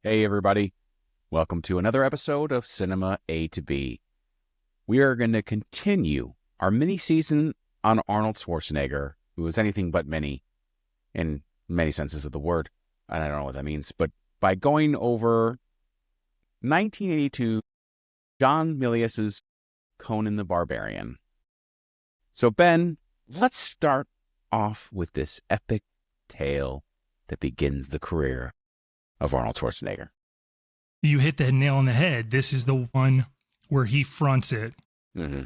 Hey, everybody. Welcome to another episode of Cinema A to B. We are going to continue our mini-season on Arnold Schwarzenegger, who is anything but mini in many senses of the word. And I don't know what that means, but by going over 1982, John Milius's Conan the Barbarian. So, Ben, let's start off with this epic tale that begins the career of Arnold Schwarzenegger. You hit the nail on the head. This is the one where he fronts it. Mm-hmm.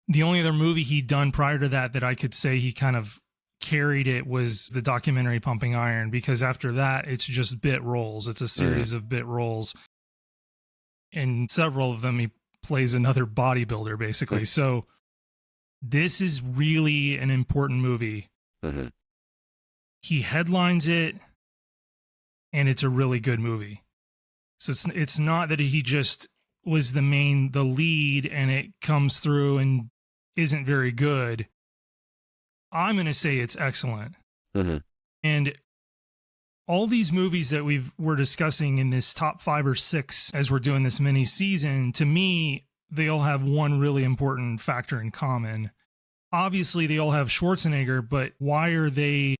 The only other movie he'd done prior to that I could say he kind of carried it was the documentary Pumping Iron, because after that, it's just bit roles. It's a series of bit roles. And several of them, he plays another bodybuilder, basically. So this is really an important movie. Mm-hmm. He headlines it, and it's a really good movie. So it's not that he just was the lead and it comes through and isn't very good. I'm going to say it's excellent. Mm-hmm. And all these movies that we're discussing in this top 5 or 6 as we're doing this mini season, to me, they all have one really important factor in common. Obviously, they all have Schwarzenegger, but why are they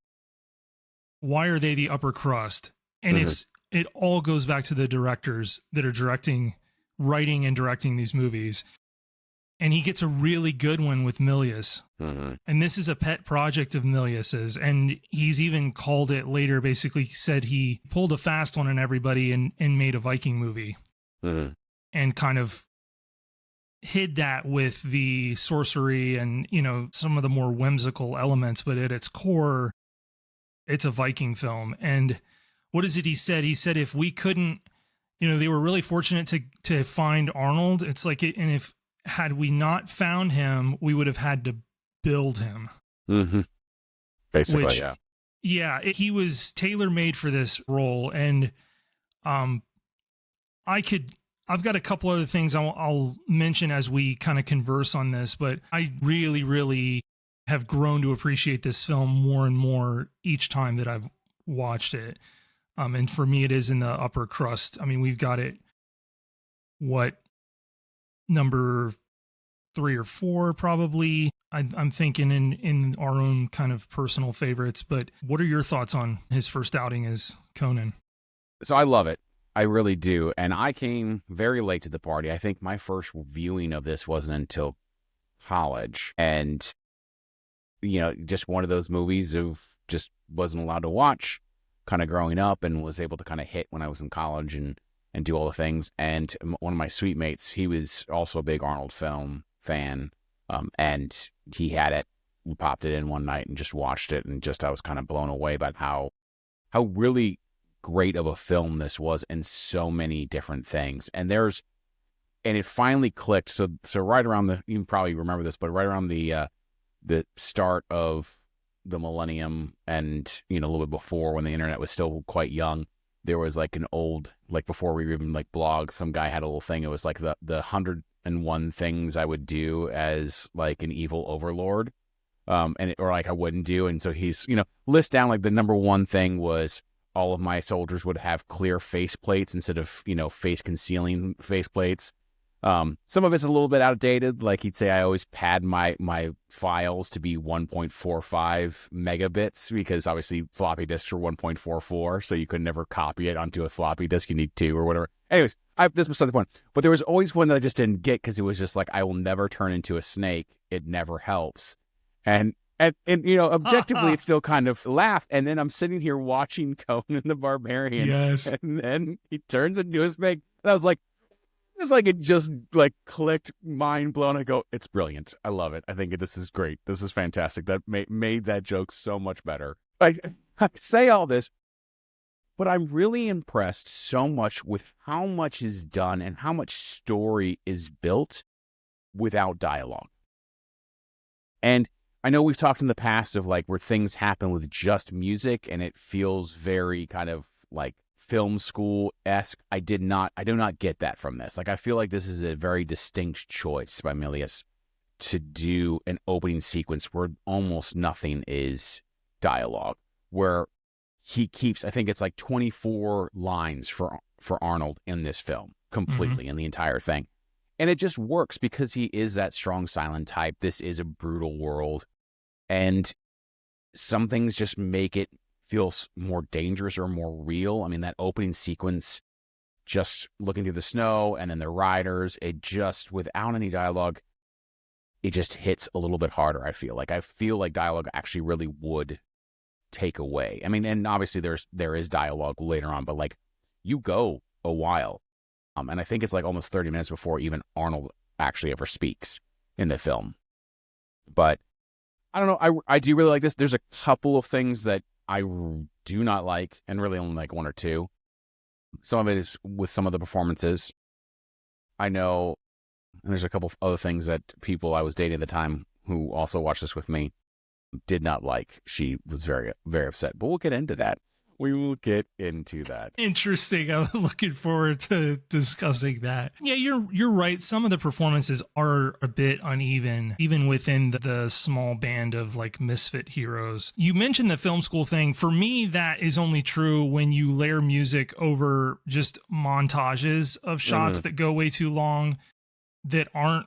the upper crust? And it all goes back to the directors that are writing and directing these movies. And he gets a really good one with Milius. Mm-hmm. And this is a pet project of Milius's. And he's even called it later, basically said he pulled a fast one on everybody and made a Viking movie. Mm-hmm. And kind of hid that with the sorcery and, some of the more whimsical elements. But at its core, it's a Viking film. And what is it he said? He said if we couldn't, they were really fortunate to find Arnold. It's like, had we not found him, we would have had to build him. Mm-hmm. Basically, yeah. Yeah, he was tailor-made for this role. And I've got a couple other things I'll mention as we kind of converse on this, but I really, really have grown to appreciate this film more and more each time that I've watched it. And for me, it is in the upper crust. I mean, we've got it, number 3 or 4, probably. I'm thinking in our own kind of personal favorites, but what are your thoughts on his first outing as Conan? So I love it. I really do. And I came very late to the party. I think my first viewing of this wasn't until college. And, just one of those movies of just wasn't allowed to watch kind of growing up, and was able to kind of hit when I was in college and do all the things. And one of my suite mates, he was also a big Arnold film fan. And he had it. We popped it in one night and just watched it. And I was kind of blown away by how really great of a film this was in so many different things. And it finally clicked. So right around you can probably remember this, but right around the start of the millennium, and a little bit before, when the internet was still quite young, there was like an old, like before we were even like blogs, some guy had a little thing. It was like the 101 things I would do as like an evil overlord, or like I wouldn't do. And so he's list down, like the number 1 thing was all of my soldiers would have clear face plates instead of face concealing face plates. Some of it's a little bit outdated. Like he'd say, I always pad my files to be 1.45 megabits, because obviously floppy disks are 1.44, so you could never copy it onto a floppy disk. You need 2 or whatever. Anyways, this was the point. But there was always one that I just didn't get, because it was just like, I will never turn into a snake. It never helps. And objectively, it still kind of laughed. And then I'm sitting here watching Conan the Barbarian. Yes. And then he turns into a snake. And I was like, it's like it just like clicked, mind blown. I go, it's brilliant. I love it. I think this is great. This is fantastic. That made that joke so much better. I say all this, but I'm really impressed so much with how much is done and how much story is built without dialogue. And I know we've talked in the past of like where things happen with just music and it feels very kind of like film school-esque. I do not get that from this. Like, I feel like this is a very distinct choice by Milius to do an opening sequence where almost nothing is dialogue, where he keeps, I think it's like 24 lines for Arnold in this film completely in the entire thing. And it just works because he is that strong silent type. This is a brutal world. And some things just make it feel more dangerous or more real. I mean, that opening sequence, just looking through the snow and then the riders, it just, without any dialogue, it just hits a little bit harder, I feel like dialogue actually really would take away. I mean, and obviously there is dialogue later on, but like you go a while. And I think it's like almost 30 minutes before even Arnold actually ever speaks in the film. But I don't know. I do really like this. There's a couple of things that I do not like, and really only like one or two. Some of it is with some of the performances. I know there's a couple of other things that people I was dating at the time who also watched this with me did not like. She was very, very upset. But we'll get into that. We will get into that. Interesting. I'm looking forward to discussing that. Yeah, you're right. Some of the performances are a bit uneven, even within the small band of like misfit heroes. You mentioned the film school thing. For me, that is only true when you layer music over just montages of shots that go way too long, that aren't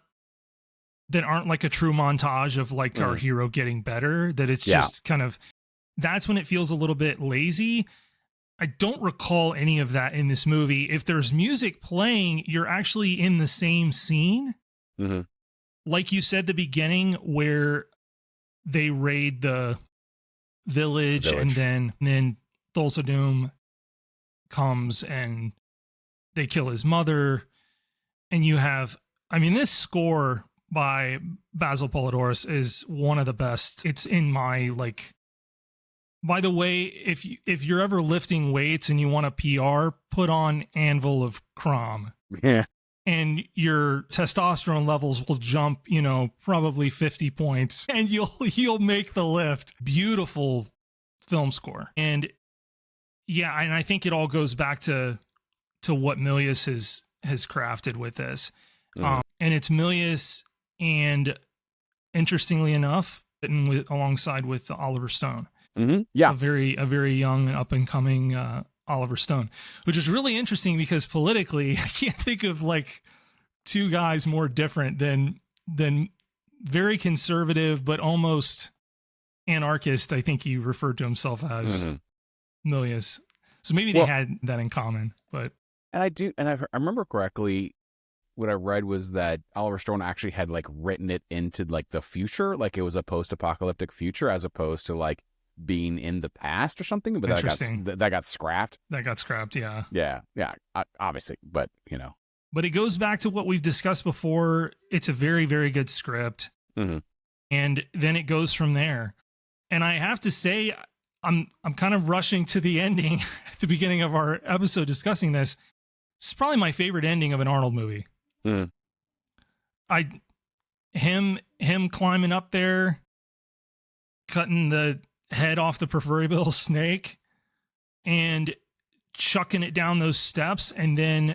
like a true montage of like our hero getting better. That it's just kind of, that's when it feels a little bit lazy. I don't recall any of that in this movie. If there's music playing, you're actually in the same scene. Like you said, the beginning where they raid the village. And then Thulsa Doom comes and they kill his mother. And you have, I mean, this score by Basil Poledouris is one of the best. It's in my like, by the way, if you're ever lifting weights and you want a PR, put on Anvil of Crom. Yeah. And your testosterone levels will jump, probably 50 points, and you'll make the lift. Beautiful film score. And yeah, and I think it all goes back to what Milius has crafted with this. And it's Milius, and interestingly enough, written alongside with Oliver Stone. Yeah, a very young and up and coming Oliver Stone, which is really interesting because politically, I can't think of like two guys more different than very conservative but almost anarchist. I think he referred to himself as Milius. So maybe they had that in common. But I remember correctly, what I read was that Oliver Stone actually had like written it into like the future, like it was a post-apocalyptic future as opposed to like being in the past or something, but that got scrapped. That got scrapped, yeah. Yeah, obviously, but But it goes back to what we've discussed before. It's a very, very good script, and then it goes from there. And I have to say, I'm kind of rushing to the ending at the beginning of our episode discussing this. It's probably my favorite ending of an Arnold movie. Him climbing up there, cutting the head off the proverbial snake and chucking it down those steps, and then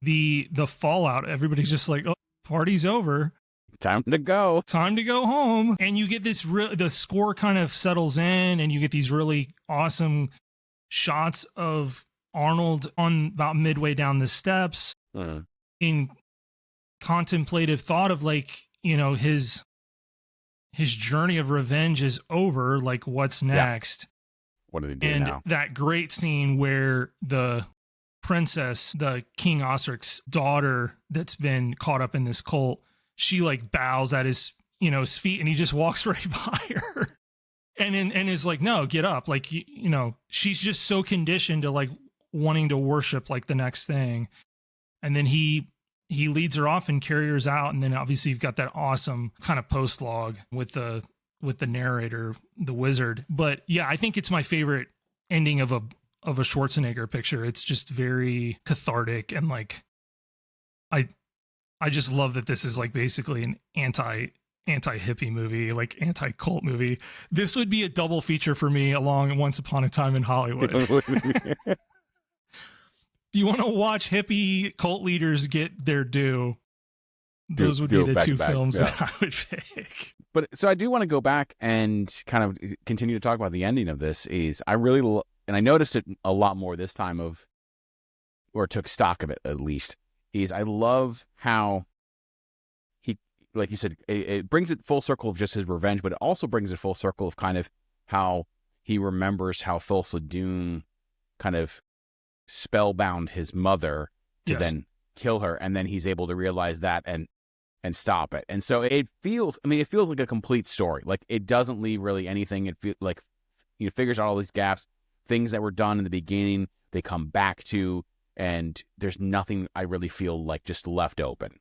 the fallout. Everybody's just like, oh, party's over, time to go home. And you get this the score kind of settles in, and you get these really awesome shots of Arnold on about midway down the steps in contemplative thought of like, his journey of revenge is over. Like, what's next? What do they do now? And that great scene where the princess, the King Osric's daughter that's been caught up in this cult, she like bows at his feet, and he just walks right by her and is like, no, get up. Like, she's just so conditioned to like wanting to worship like the next thing. And then he leads her off and carries her out. And then obviously you've got that awesome kind of post log with the narrator, the wizard. But yeah, I think it's my favorite ending of a Schwarzenegger picture. It's just very cathartic, and like, I just love that this is like basically an anti-hippie movie, like anti-cult movie. This would be a double feature for me along Once Upon a Time in Hollywood. If you want to watch hippie cult leaders get their due, those would be the two films that I would pick. But so I do want to go back and kind of continue to talk about the ending of this. Is I really and I noticed it a lot more this time or took stock of it at least. Is I love how he, like you said, it brings it full circle of just his revenge, but it also brings it full circle of kind of how he remembers how Thulsa Doom kind of spellbound his mother to then kill her, and then he's able to realize that and stop it. And so it feels like a complete story. Like it doesn't leave really anything. It feels like figures out all these gaps, things that were done in the beginning, they come back to, and there's nothing I really feel like just left open.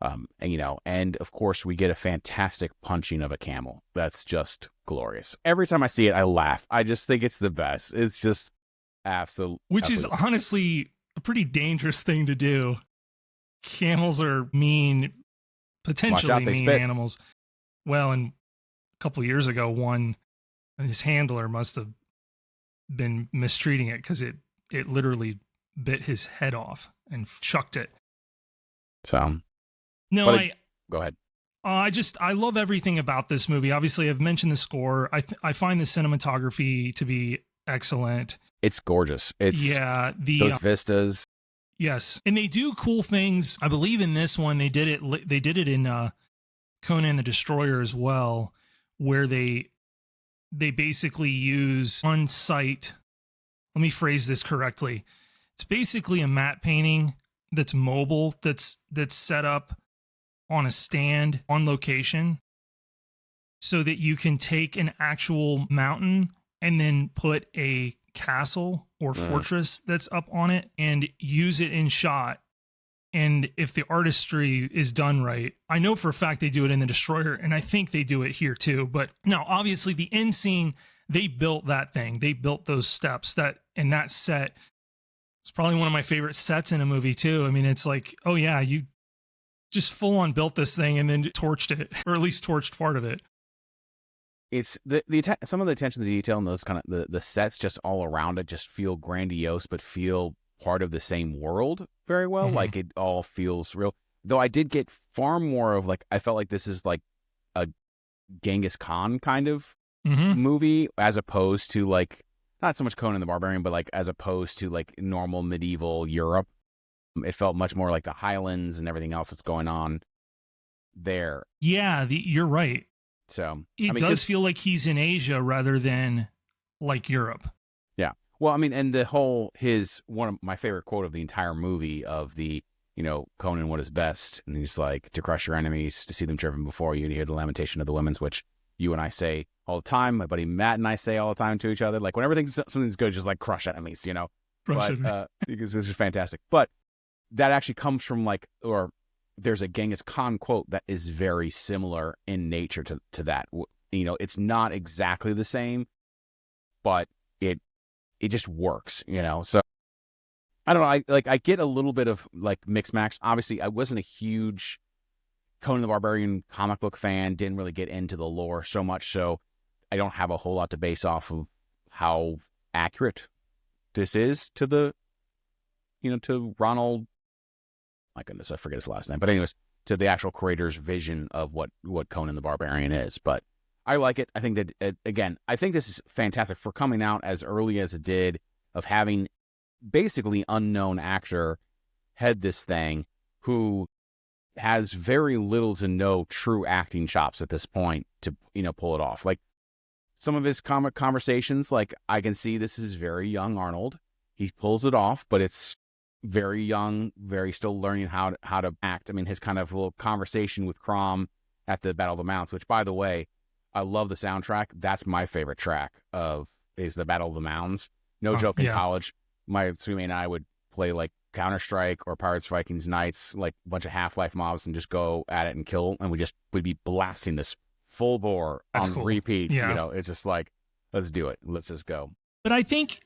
And of course we get a fantastic punching of a camel. That's just glorious. Every time I see it, I laugh. I just think it's the best. It's just absolutely. Which is honestly a pretty dangerous thing to do. Camels are mean, potentially mean animals. Well, and a couple years ago, his handler must have been mistreating it because it literally bit his head off and chucked it. So, no, go ahead. I love everything about this movie. Obviously, I've mentioned the score. I find the cinematography to be excellent. It's gorgeous. It's those vistas. Yes, and they do cool things. I believe in this one they did it. They did it in Conan the Destroyer as well, where they basically use on site. Let me phrase this correctly. It's basically a matte painting that's mobile. That's set up on a stand on location, so that you can take an actual mountain and then put a castle or fortress that's up on it and use it in shot. And if the artistry is done right, I know for a fact they do it in the Destroyer, and I think they do it here too. But now, obviously, the end scene, they built that thing. They built those steps. That set, it's probably one of my favorite sets in a movie too. I mean, it's like, oh yeah, you just full on built this thing and then torched it, or at least torched part of it. It's some of the attention to detail and those kind of the sets just all around it just feel grandiose, but feel part of the same world very well. Mm-hmm. Like it all feels real. Though I did get far more of I felt like this is like a Genghis Khan kind of movie, as opposed to not so much Conan the Barbarian, but as opposed to normal medieval Europe. It felt much more like the Highlands and everything else that's going on there. Yeah, you're right. So it does feel like he's in Asia rather than like Europe. Yeah. Well, I mean, and the whole one of my favorite quote of the entire movie of the, Conan what is best. And he's like, to crush your enemies, to see them driven before you, to hear the lamentation of the women's, which you and I say all the time. My buddy Matt and I say all the time to each other. Like whenever something's good, just crush enemies, because this is fantastic. But that actually comes from there's a Genghis Khan quote that is very similar in nature to that. It's not exactly the same, but it just works, So I don't know. I get a little bit of mixed match. Obviously, I wasn't a huge Conan the Barbarian comic book fan. Didn't really get into the lore so much, so I don't have a whole lot to base off of how accurate this is to the, to Ronald. My goodness, I forget his last name. But anyways, to the actual creator's vision of what Conan the Barbarian is. But I like it. I think that, again, I think this is fantastic for coming out as early as it did, of having basically unknown actor head this thing who has very little to no true acting chops at this point to, pull it off. Some of his comic conversations, I can see this is very young Arnold. He pulls it off, but it's very young, very still learning how to act. I mean, his kind of little conversation with Crom at the Battle of the Mounts, which, by the way, I love the soundtrack. That's my favorite track is the Battle of the Mounds. No joke, in college, my roommate and I would play Counter-Strike or Pirates, Vikings, Knights, a bunch of Half-Life mobs, and just go at it and kill. And we'd be blasting this full bore on repeat. Yeah. It's just let's do it. Let's just go. But I think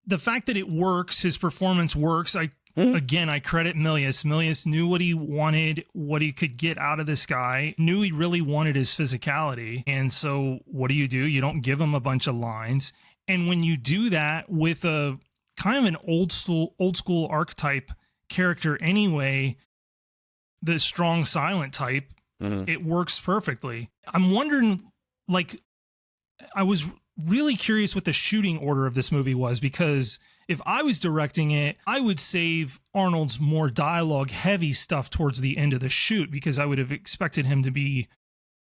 the fact that it works, his performance works. Again, I credit Milius. Milius knew what he wanted, what he could get out of this guy, knew he really wanted his physicality. And so what do? You don't give him a bunch of lines. And when you do that with a kind of an old school archetype character anyway, the strong silent type, Mhm. It works perfectly. I'm wondering, like, I was really curious what the shooting order of this movie was, because if I was directing it, I would save Arnold's more dialogue heavy stuff towards the end of the shoot, because I would have expected him to be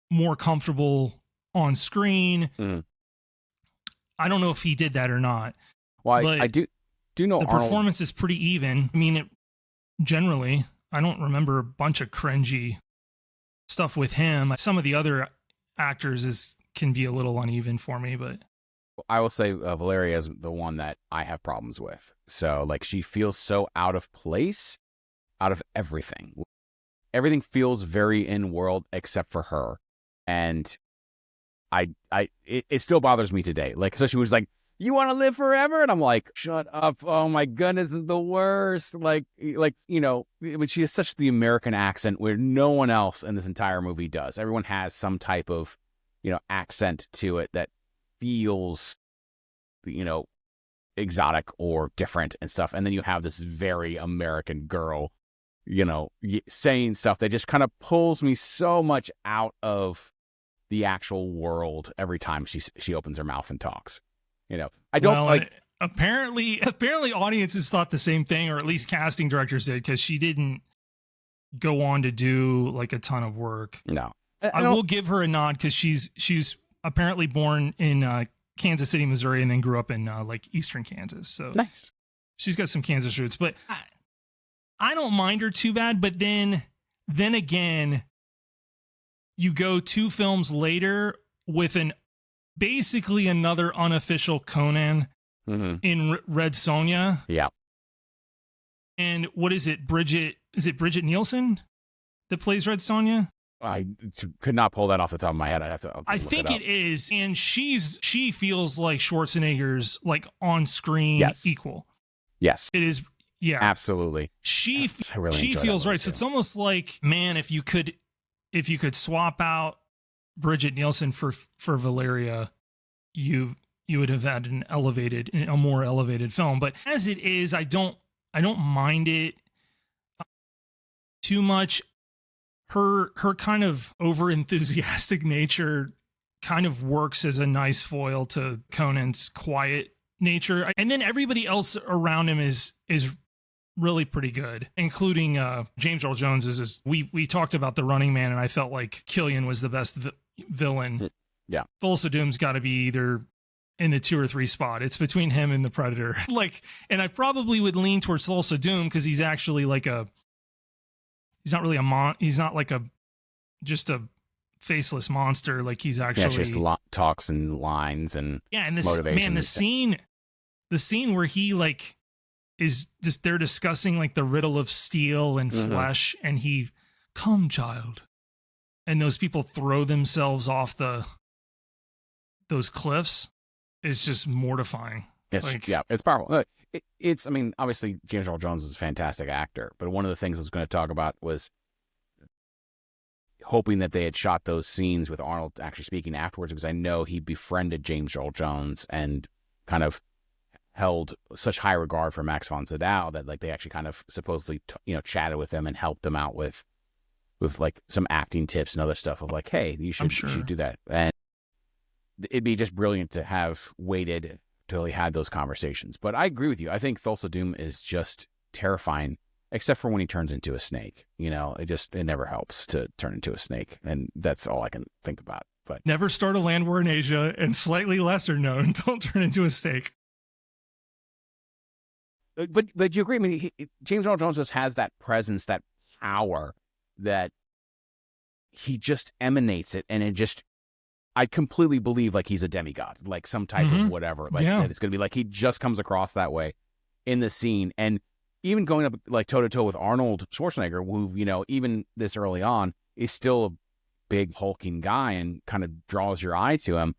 more comfortable on screen. Mhm. I don't know if he did that or not, Well, I but do know the Arnold. performance is pretty even. I mean, generally, I don't remember a bunch of cringy stuff with him. Some of the other actors can be a little uneven for me, but I will say Valeria is the one that I have problems with. So, like, she feels so out of place out of everything. Everything feels very in world except for her. And it still bothers me today. Like, so she was like, "You want to live forever?" And I'm like, "Shut up. Oh my goodness, this is the worst." Like, but she has such the American accent where no one else in this entire movie does. Everyone has some type of, accent to it that feels, exotic or different and stuff. And then you have this very American girl, saying stuff that just kind of pulls me so much out of the actual world every time she opens her mouth and talks. I don't like. Apparently, audiences thought the same thing, or at least casting directors did, because she didn't go on to do like a ton of work. No, I will give her a nod, because she's apparently born in Kansas City, Missouri, and then grew up in like Eastern Kansas. So nice. She's got some Kansas roots, but I don't mind her too bad. But then again, you go 2 films later with basically another unofficial Conan in Red Sonja. Yeah. And what is it? Is it Bridget Nielsen that plays Red Sonja? I could not pull that off the top of my head. I'd have to. I think it is, and she feels like Schwarzenegger's like on screen equal. Yes, it is. Yeah, absolutely. She feels right. So it's almost like, man, if you could swap out Bridget Nielsen for Valeria, you would have had a more elevated film. But as it is, I don't mind it too much. Her kind of over enthusiastic nature kind of works as a nice foil to Conan's quiet nature, and then everybody else around him is really pretty good, including James Earl Jones. We talked about The Running Man, and I felt like Killian was the best villain. Yeah, Thulsa Doom's got to be either in the 2 or 3 spot. It's between him and the Predator. And I probably would lean towards Thulsa Doom, because he's actually like he's not really he's not like just a faceless monster. Like, he's actually just talks and lines and and this motivation. Man, the scene where he like is just, they're discussing like the riddle of steel and flesh, and he, "Come, child," and those people throw themselves off those cliffs, is just mortifying. Yes, it's powerful. I mean, obviously James Earl Jones is a fantastic actor, but one of the things I was going to talk about was hoping that they had shot those scenes with Arnold actually speaking afterwards, because I know he befriended James Earl Jones and kind of held such high regard for Max von Sydow that like they actually kind of supposedly chatted with him and helped him out with like some acting tips and other stuff of like, hey, you should do that. And it'd be just brilliant to have waited till he had those conversations. But I agree with you. I think Thulsa Doom is just terrifying, except for when he turns into a snake. It never helps to turn into a snake, and that's all I can think about. But never start a land war in Asia, and slightly lesser known, don't turn into a snake. But you agree? I mean, James Earl Jones just has that presence, that power, that he just emanates it, and I completely believe like he's a demigod, like some type of whatever. Like that it's going to be like he just comes across that way in the scene. And even going up like toe to toe with Arnold Schwarzenegger, who, even this early on is still a big hulking guy and kind of draws your eye to him.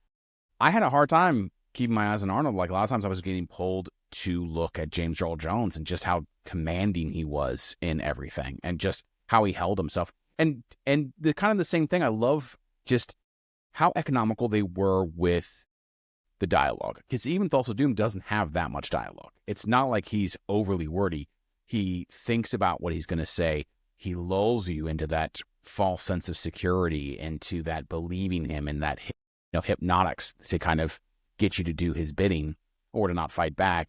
I had a hard time keeping my eyes on Arnold. Like a lot of times I was getting pulled to look at James Earl Jones and just how commanding he was in everything and just how he held himself. And the kind of the same thing. I love just how economical they were with the dialogue, because even Thulsa Doom doesn't have that much dialogue. It's not like he's overly wordy. He thinks about what he's going to say. he lulls you into that false sense of security, into that believing him, and that hypnotics to kind of get you to do his bidding or to not fight back.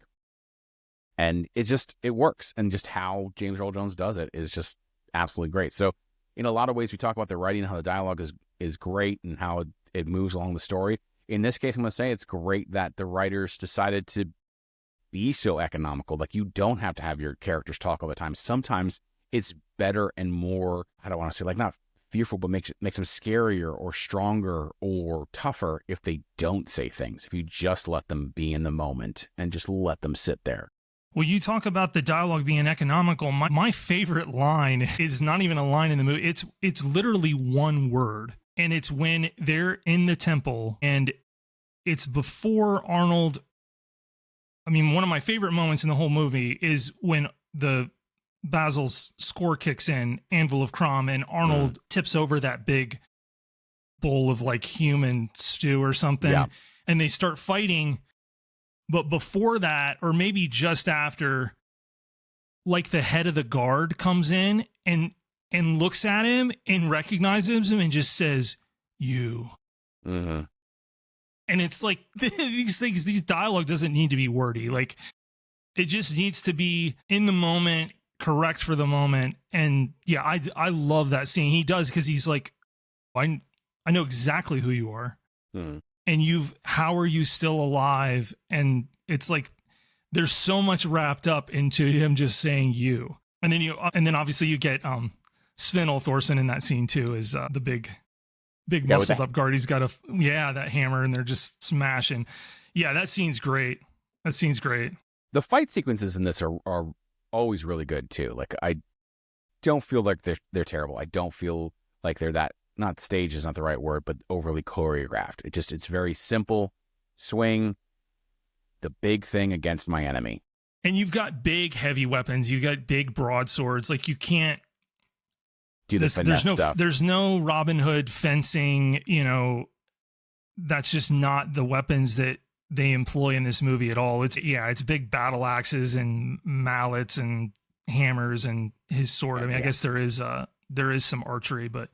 And it works. And just how James Earl Jones does it is just absolutely great. So in a lot of ways, we talk about the writing, how the dialogue is great and how it moves along the story. In this case, I'm going to say it's great that the writers decided to be so economical. Like, you don't have to have your characters talk all the time. Sometimes it's better and more, I don't want to say like not fearful, but makes them scarier or stronger or tougher if they don't say things, if you just let them be in the moment and just let them sit there. Well, you talk about the dialogue being economical. My favorite line is not even a line in the movie. It's literally one word. And it's when they're in the temple, and it's before Arnold. I mean, one of my favorite moments in the whole movie is when the Basil's score kicks in, Anvil of Crom, and Arnold tips over that big bowl of like human stew or something, and they start fighting. But before that, or maybe just after, like the head of the guard comes in and looks at him and recognizes him and just says, "You." Mm-hmm. And it's like these dialogue doesn't need to be wordy. Like, it just needs to be in the moment, correct for the moment. And yeah, I love that scene. He does, because he's like, I know exactly who you are. Mm-hmm. And how are you still alive? And it's like, there's so much wrapped up into him just saying you. And then obviously you get Sven Thorson in that scene too, is the big muscled up guard. He's got that hammer, and they're just smashing. Yeah, that scene's great. The fight sequences in this are always really good too. Like, I don't feel like they're terrible. I don't feel like they're that, not staged is not the right word, but overly choreographed. It's very simple. Swing the big thing against my enemy. And you've got big heavy weapons. You got big broadswords. Like, you can't do the finesse stuff. There's no Robin Hood fencing. That's just not the weapons that they employ in this movie at all. It's big battle axes and mallets and hammers and his sword. I mean, I guess there is some archery, but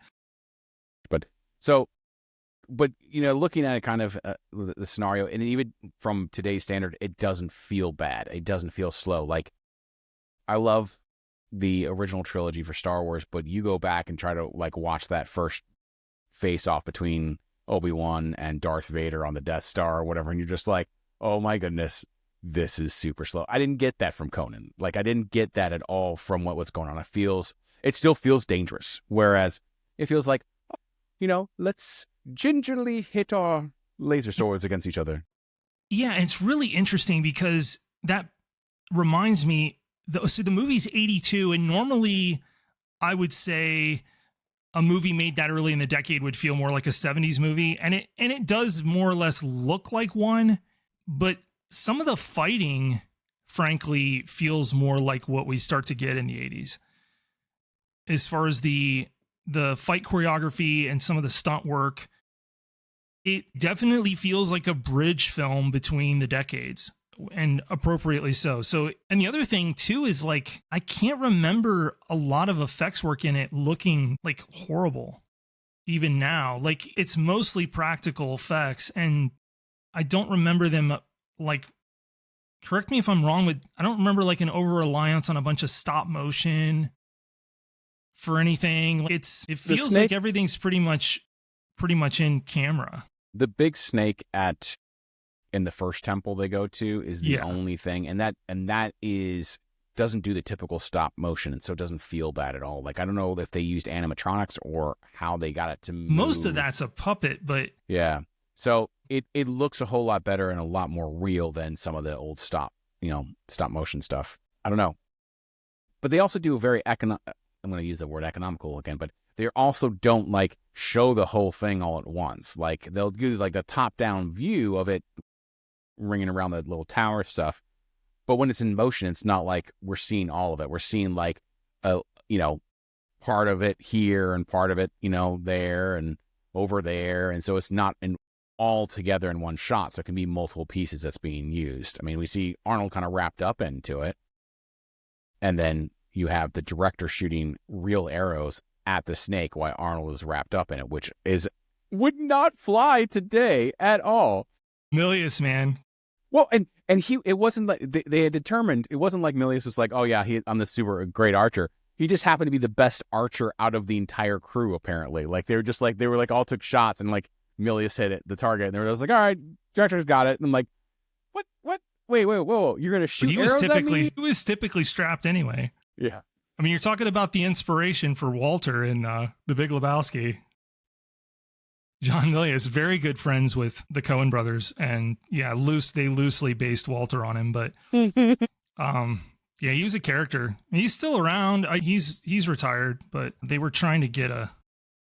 looking at it kind of the scenario, and even from today's standard, it doesn't feel bad. It doesn't feel slow. Like, I love the original trilogy for Star Wars, but you go back and try to like watch that first face off between Obi-Wan and Darth Vader on the Death Star or whatever, and you're just like, oh my goodness, this is super slow. I didn't get that from Conan. Like, I didn't get that at all from what's going on. It still feels dangerous, whereas it feels like, let's gingerly hit our laser swords against each other. Yeah, it's really interesting because that reminds me, so the movie's 82, and normally I would say a movie made that early in the decade would feel more like a 70s movie, and it does more or less look like one, but some of the fighting, frankly, feels more like what we start to get in the 80s. As far as the fight choreography and some of the stunt work, it definitely feels like a bridge film between the decades, and appropriately so. So, and the other thing too is, like, I can't remember a lot of effects work in it looking like horrible even now. Like, it's mostly practical effects, and I don't remember them, like, correct me if I'm wrong, but I don't remember like an over-reliance on a bunch of stop motion for anything. It feels like everything's pretty much in camera. The big snake in the first temple they go to is the only thing, and that doesn't do the typical stop motion, and so it doesn't feel bad at all. Like, I don't know if they used animatronics or how they got it to move. Most of that's a puppet, but yeah. So it looks a whole lot better and a lot more real than some of the old stop motion stuff. I don't know. But they also do a very I'm going to use the word economical again, but they also don't like show the whole thing all at once. Like, they'll do like the top down view of it ringing around the little tower stuff. But when it's in motion, it's not like we're seeing all of it. We're seeing like part of it here and part of it, there and over there. And so it's not all together in one shot. So it can be multiple pieces that's being used. I mean, we see Arnold kind of wrapped up into it. And then you have the director shooting real arrows at the snake while Arnold is wrapped up in it, which would not fly today at all. Milius, man. Well, and it wasn't like they had determined, it wasn't like Milius was like, oh yeah, I'm the super great archer. He just happened to be the best archer out of the entire crew, apparently. Like they were like all took shots, and like Milius hit the target, and they were just like, all right, director's got it. And I'm like, what? Wait, whoa, you're gonna shoot arrows at me? He was typically strapped anyway. Yeah. I mean, you're talking about the inspiration for Walter in The Big Lebowski. John Milius, very good friends with the Coen brothers, and yeah, they loosely based Walter on him, but yeah, he was a character. He's still around. He's retired, but they were trying to get a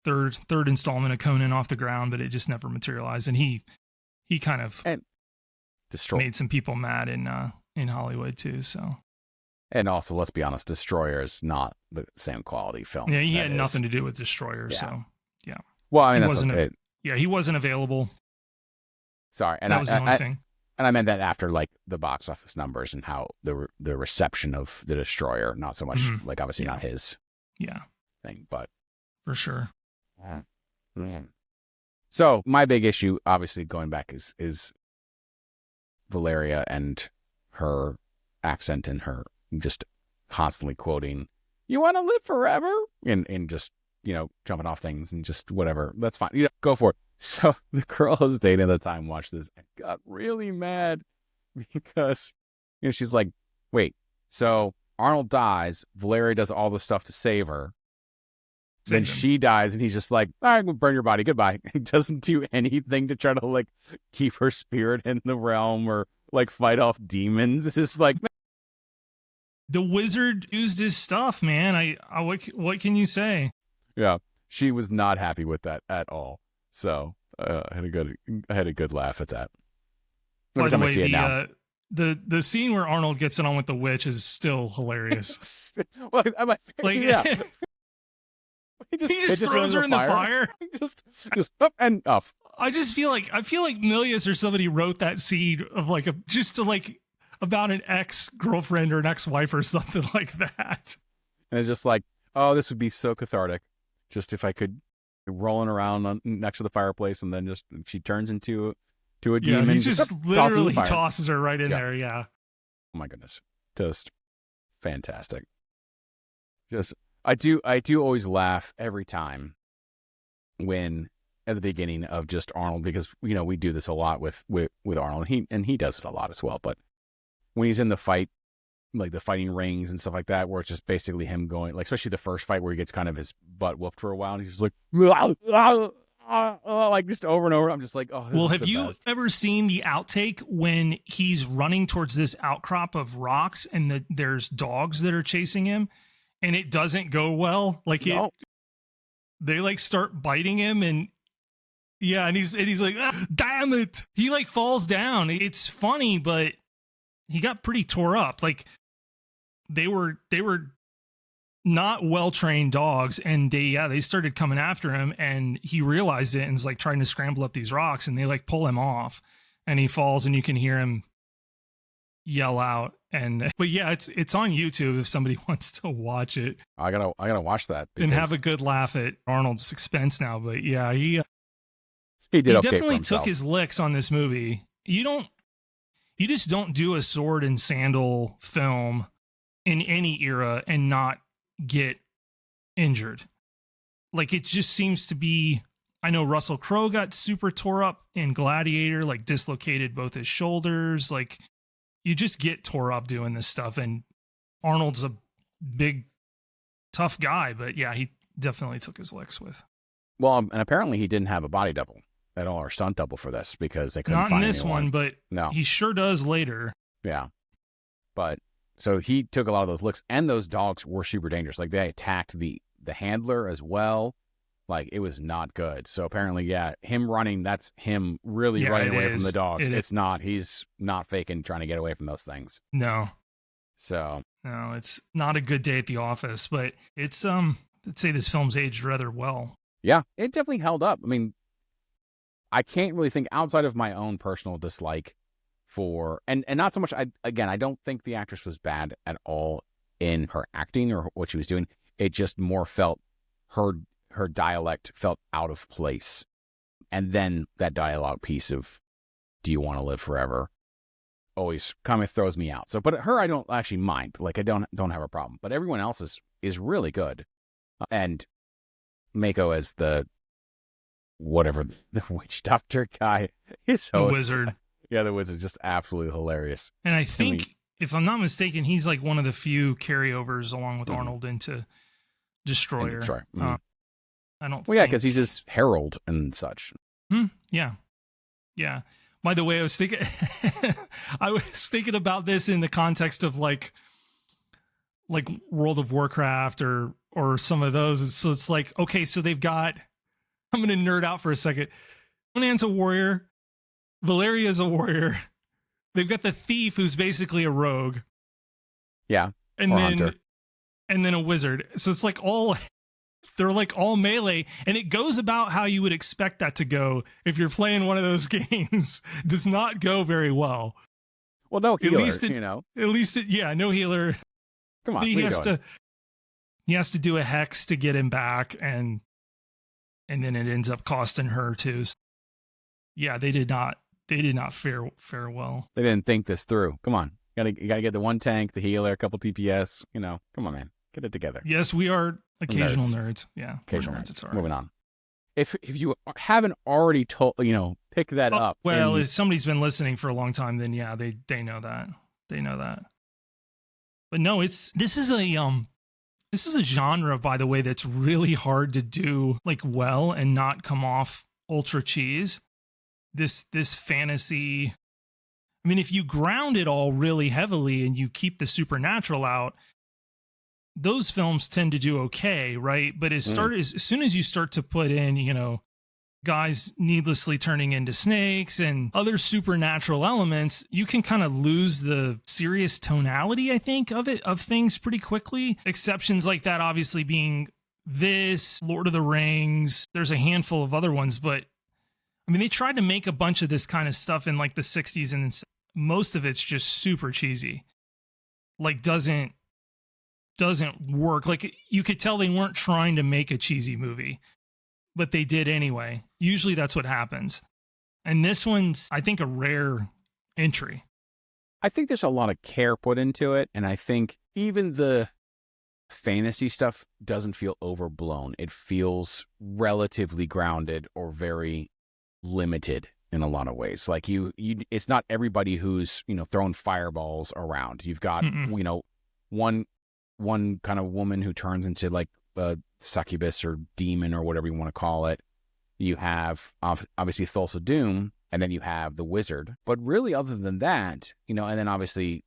third installment of Conan off the ground, but it just never materialized, and he kind of made some people mad in Hollywood too. So, and also, let's be honest, Destroyer is not the same quality film. Yeah, he had nothing to do with Destroyer. Yeah. So yeah. Well, I mean, he wasn't available. Sorry, and that was the only thing. And I meant that after like the box office numbers and how the reception of the Destroyer, not so much like obviously not his thing, but for sure. So my big issue, obviously going back, is Valeria and her accent and her just constantly quoting, "You want to live forever," and just jumping off things and just whatever. That's fine. Go for it. So the girl I was dating at the time watched this and got really mad because she's like, wait, so Arnold dies, Valeria does all the stuff to save her, then she dies, and he's just like, all right, we'll burn your body, goodbye. He doesn't do anything to try to like keep her spirit in the realm or like fight off demons. It's just like, man. The wizard used his stuff, man. What can you say? Yeah, she was not happy with that at all. So I had a good laugh at that. By the way, the scene where Arnold gets it on with the witch is still hilarious. Well, yeah. he just throws her in the fire. just up and off. I feel like Milius or somebody wrote that scene of like about an ex-girlfriend or an ex-wife or something like that. And it's just like, oh, this would be so cathartic. Just if I could rolling around next to the fireplace, and then just she turns into a demon. He just literally tosses her right in there. Yeah. Oh my goodness, just fantastic. Just I do always laugh every time when at the beginning of just Arnold, because we do this a lot with Arnold, and he does it a lot as well. But when he's in the fight, like the fighting rings and stuff like that, where it's just basically him going, like especially the first fight where he gets kind of his butt whooped for a while, and he's just like, like just over and over. I'm just like, oh. Well, have you ever seen the outtake when he's running towards this outcrop of rocks and there's dogs that are chasing him, and it doesn't go well? Like they like start biting him, and and he's like, damn it! He like falls down. It's funny, but he got pretty tore up. Like they were not well-trained dogs, and they started coming after him, and he realized it and is like trying to scramble up these rocks, and they like pull him off, and he falls, and you can hear him yell out. But yeah, it's on YouTube if somebody wants to watch it. I gotta watch that and have a good laugh at Arnold's expense now. But yeah, he definitely took his licks on this movie. You just don't do a sword and sandal film in any era and not get injured. Like, it just seems to be, I know Russell Crowe got super tore up in Gladiator, like dislocated both his shoulders. Like, you just get tore up doing this stuff. And Arnold's a big, tough guy, but yeah, he definitely took his licks with. Well, and apparently he didn't have a body double at all, or stunt double for this, because they couldn't find anyone. Not in this one, but no. He sure does later. Yeah. But so he took a lot of those licks, and those dogs were super dangerous. Like, they attacked the handler as well. Like, it was not good. So apparently, yeah, him running, that's him really running away from the dogs. He's not faking trying to get away from those things. No. So. No, it's not a good day at the office, but it's, let's say this film's aged rather well. Yeah, it definitely held up. I mean, I can't really think outside of my own personal dislike for, and not so much, I don't think the actress was bad at all in her acting or what she was doing. It just more felt her dialect felt out of place. And then that dialogue piece of "Do you want to live forever?" always kind of throws me out. So, but her, I don't actually mind. Like, I don't have a problem. But everyone else is really good. And Mako as the whatever the witch doctor guy is so the wizard. Yeah, the wizard is just absolutely hilarious. And I think, if I'm not mistaken, he's like one of the few carryovers along with Arnold into Destroyer. Mm-hmm. I don't. Well, yeah, because he's his herald and such. Yeah. By the way, I was thinking about this in the context of like World of Warcraft or some of those. And so it's like, okay, so they've got. I'm going to nerd out for a second. Conan's a warrior. Valeria's a warrior. They've got the thief who's basically a rogue. Yeah. And then a wizard. So it's like they're like all melee, and it goes about how you would expect that to go if you're playing one of those games. It does not go very well. Well, no healer, no healer. Come on, he has to do a hex to get him back, and then it ends up costing her too. So, yeah, they did not fare well. They didn't think this through. Come on. You gotta get the one tank, the healer, a couple DPS, come on, man. Get it together. Yes, we are occasional nerds. Yeah. Occasional nerds. It's all right. Moving on. If you haven't already pick that up. Well, if somebody's been listening for a long time, then yeah, they know that. They know that. But no, this is a genre, by the way, that's really hard to do like well and not come off ultra cheese. This fantasy. I mean, if you ground it all really heavily and you keep the supernatural out, those films tend to do okay, right? But as soon as you start to put in, guys needlessly turning into snakes and other supernatural elements, you can kind of lose the serious tonality, I think, of things pretty quickly. Exceptions like that obviously being this, Lord of the Rings. There's a handful of other ones, but I mean, they tried to make a bunch of this kind of stuff in like the 60s, and most of it's just super cheesy. Like doesn't work. Like you could tell they weren't trying to make a cheesy movie, but they did anyway. Usually that's what happens. And this one's, I think, a rare entry. I think there's a lot of care put into it, and I think even the fantasy stuff doesn't feel overblown. It feels relatively grounded or very limited in a lot of ways. Like it's not everybody who's throwing fireballs around. You've got one kind of woman who turns into like a succubus or demon or whatever you want to call it. You have obviously Thulsa Doom, and then you have the wizard. But really, other than that, and then obviously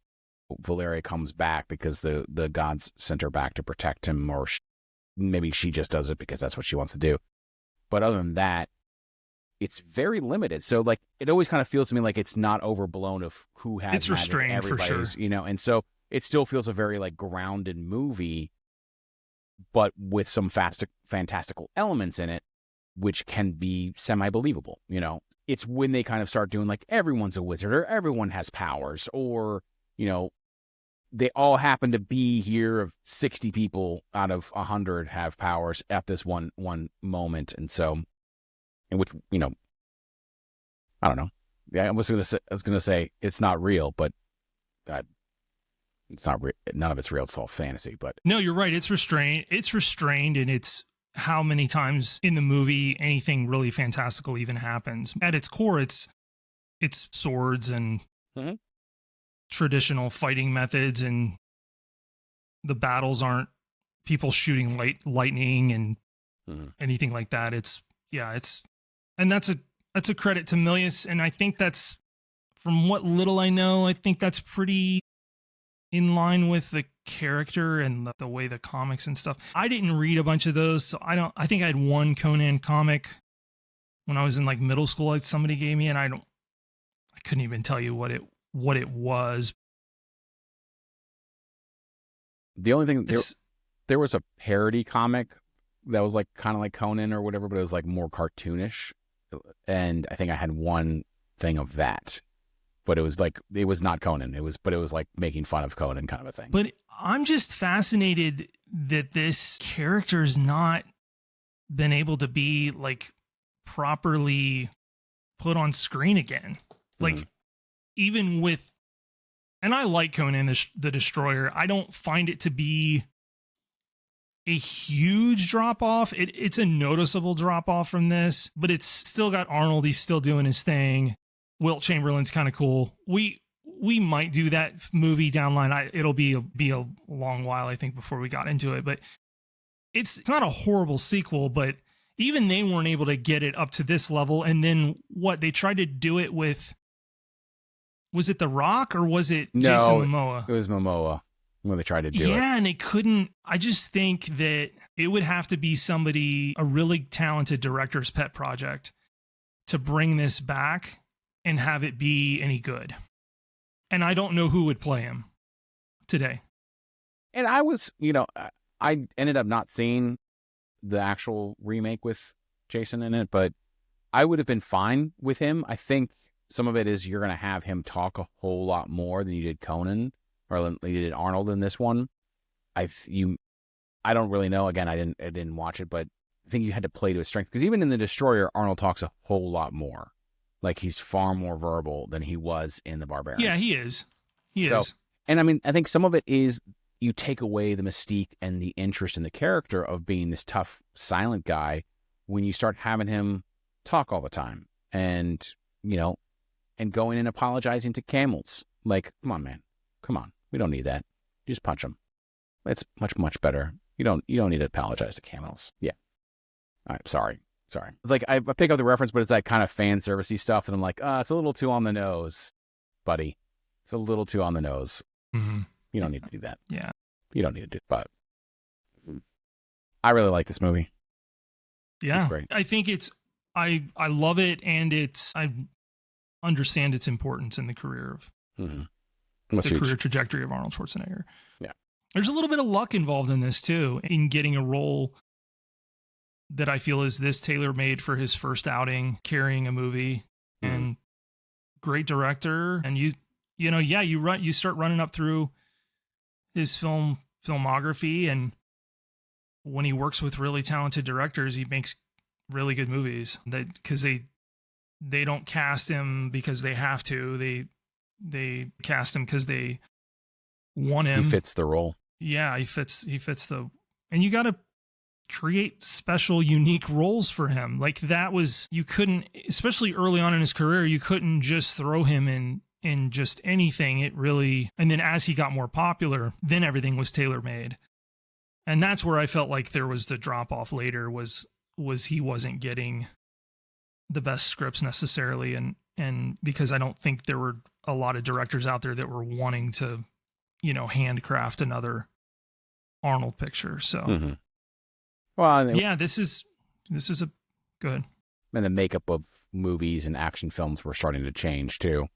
Valeria comes back because the gods sent her back to protect him, or maybe she just does it because that's what she wants to do. But other than that, it's very limited. So like it always kind of feels to me like it's not overblown of who has it's restrained for sure. And so it still feels a very like grounded movie, but with some fantastical elements in it, which can be semi-believable. It's when they kind of start doing like everyone's a wizard or everyone has powers, or they all happen to be here. Of 60 people out of 100 have powers at this one moment, and so. And which, I don't know. Yeah, I was gonna say it's not real, but it's not. None of it's real. It's all fantasy. But no, you're right. It's restrained. It's restrained, and it's how many times in the movie anything really fantastical even happens. At its core, it's swords and traditional fighting methods, and the battles aren't people shooting lightning and anything like that. And that's a credit to Milius, and I think that's, from what little I know, I think that's pretty in line with the character and the way the comics and stuff. I didn't read a bunch of those, so I think I had one Conan comic when I was in like middle school that somebody gave me, and I couldn't even tell you what it was. The only thing there was a parody comic that was like kind of like Conan or whatever, but it was like more cartoonish. And I think I had one thing of that. but it was not Conan. It was like making fun of Conan kind of a thing. But I'm just fascinated that this character's not been able to be like properly put on screen again. Like even with, and I like Conan the Destroyer. I don't find it to be a huge drop off. It's a noticeable drop off from this, but it's still got Arnold. He's still doing his thing. Wilt Chamberlain's kind of cool. We might do that movie down the line. It'll be a long while, I think, before we got into it, but it's not a horrible sequel, but even they weren't able to get it up to this level. And then what they tried to do it with, was it The Rock or was it Jason Momoa? It was Momoa when they tried to do it. Yeah, and they couldn't. I just think that it would have to be somebody, a really talented director's pet project, to bring this back and have it be any good. And I don't know who would play him today. And I ended up not seeing the actual remake with Jason in it, but I would have been fine with him. I think some of it is you're going to have him talk a whole lot more than you did Conan or you did Arnold in this one. I don't really know. Again, I didn't watch it, but I think you had to play to his strength, because even in The Destroyer, Arnold talks a whole lot more. Like, he's far more verbal than he was in The Barbarian. Yeah, he is. He is. And I mean, I think some of it is you take away the mystique and the interest in the character of being this tough, silent guy when you start having him talk all the time and, and going and apologizing to camels. Like, come on, man. Come on. We don't need that. You just punch them. It's much, much better. You don't need to apologize to camels. Yeah. All right. Sorry. It's like, I pick up the reference, but it's that kind of fan servicey stuff. And I'm like, it's a little too on the nose, buddy. It's a little too on the nose. Mm-hmm. You don't need to do that. Yeah. You don't need to do it. But I really like this movie. Yeah. It's great. I think I love it. And I understand its importance in the career of career trajectory of Arnold Schwarzenegger. Yeah. There's a little bit of luck involved in this too, in getting a role that I feel is this tailor-made for his first outing, carrying a movie, and great director. And you start running up through his filmography, and when he works with really talented directors, he makes really good movies. That because they don't cast him because they have to. They cast him because they want him. He fits the role. Yeah, he fits and you got to create special, unique roles for him. Like you couldn't, especially early on in his career, you couldn't just throw him in just anything. And then as he got more popular, then everything was tailor-made. And that's where I felt like there was the drop off later was he wasn't getting the best scripts necessarily. And because I don't think there were a lot of directors out there that were wanting to, handcraft another Arnold picture. So, well, yeah, this is a good. And the makeup of movies and action films were starting to change too.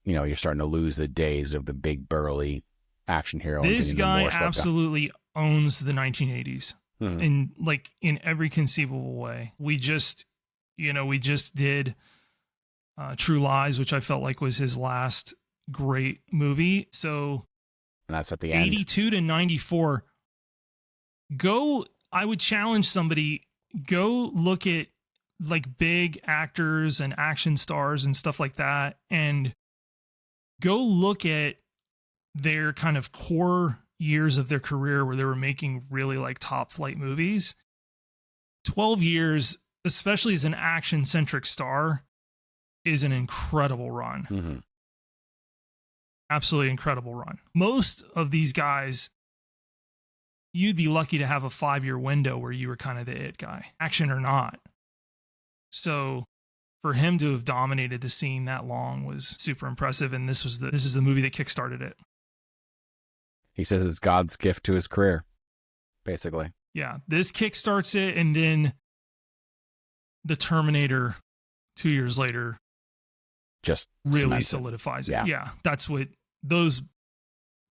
You're starting to lose the days of the big burly action hero. This guy absolutely owns the 1980s in every conceivable way. We just did True Lies, which I felt like was his last great movie. So, and that's at the end. 82 to 94. I would challenge somebody, go look at like big actors and action stars and stuff like that, and go look at their kind of core years of their career where they were making really like top flight movies. 12 years, especially as an action centric star, is an incredible run. Absolutely incredible run. Most of these guys, you'd be lucky to have a 5-year window where you were kind of the it guy, action or not. So for him to have dominated the scene that long was super impressive. And this is the movie that kickstarted it. He says it's God's gift to his career, basically. Yeah. This kickstarts it. And then the Terminator 2 years later just really solidifies it. Yeah. That's what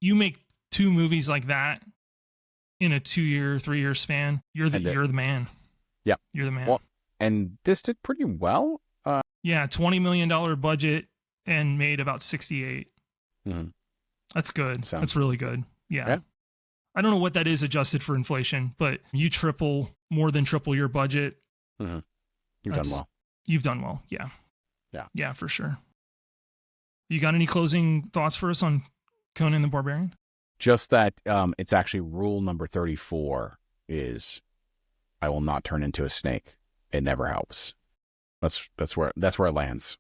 you make 2 movies like that in a 2-year, 3-year span. You're the man. Yeah. You're the man. Well, and this did pretty well. Yeah. $20 million budget. and made about 68. Mhm. That's good. So- That's really good. Yeah. I don't know what that is adjusted for inflation, but you more than triple your budget. You've done well. You've done well. Yeah. Yeah. Yeah, for sure. You got any closing thoughts for us on Conan the Barbarian? Just that it's actually rule number 34 is I will not turn into a snake. It never helps. That's where it lands.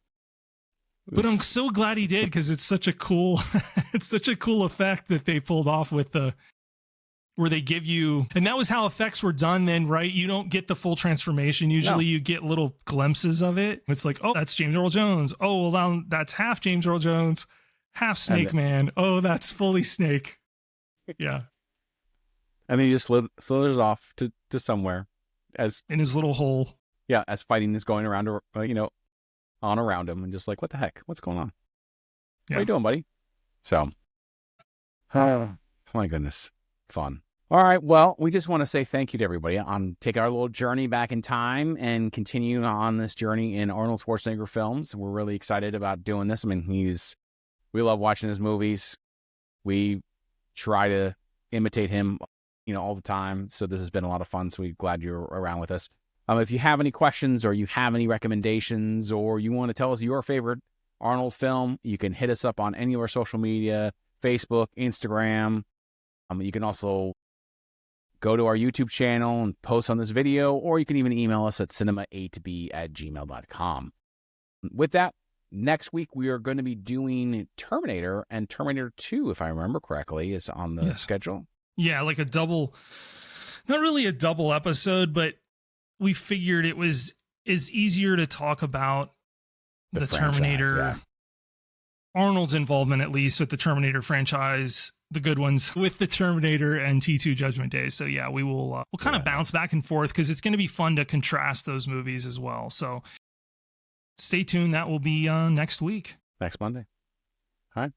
But I'm so glad he did, because it's such a cool effect that they pulled off with where they give you, and that was how effects were done then, right? You don't get the full transformation. Usually you get little glimpses of it. It's like, oh, that's James Earl Jones. Oh, well, that's half James Earl Jones, half Snake Man. Oh, that's fully Snake. Yeah. And then he just slithers off to somewhere as in his little hole. Yeah, as fighting is going around, on around him, and just like, what the heck? What's going on? Yeah. What are you doing, buddy? So, oh my goodness, fun. All right, well, we just want to say thank you to everybody on taking our little journey back in time and continuing on this journey in Arnold Schwarzenegger films. We're really excited about doing this. I mean, we love watching his movies. We try to imitate him, all the time. So this has been a lot of fun. So we're glad you're around with us. If you have any questions or you have any recommendations or you want to tell us your favorite Arnold film, you can hit us up on any of our social media, Facebook, Instagram. You can also go to our YouTube channel and post on this video, or you can even email us at cinema8b@gmail.com. With that, next week we are going to be doing Terminator, and Terminator 2, if I remember correctly, is on the schedule. Yeah, like not really a double episode, but we figured it is easier to talk about the Terminator, Arnold's involvement, at least with the Terminator franchise, the good ones with the Terminator and T2 Judgment Day. So yeah, we'll kind of bounce back and forth, because it's going to be fun to contrast those movies as well. So stay tuned. That will be next week. Next Monday. All right.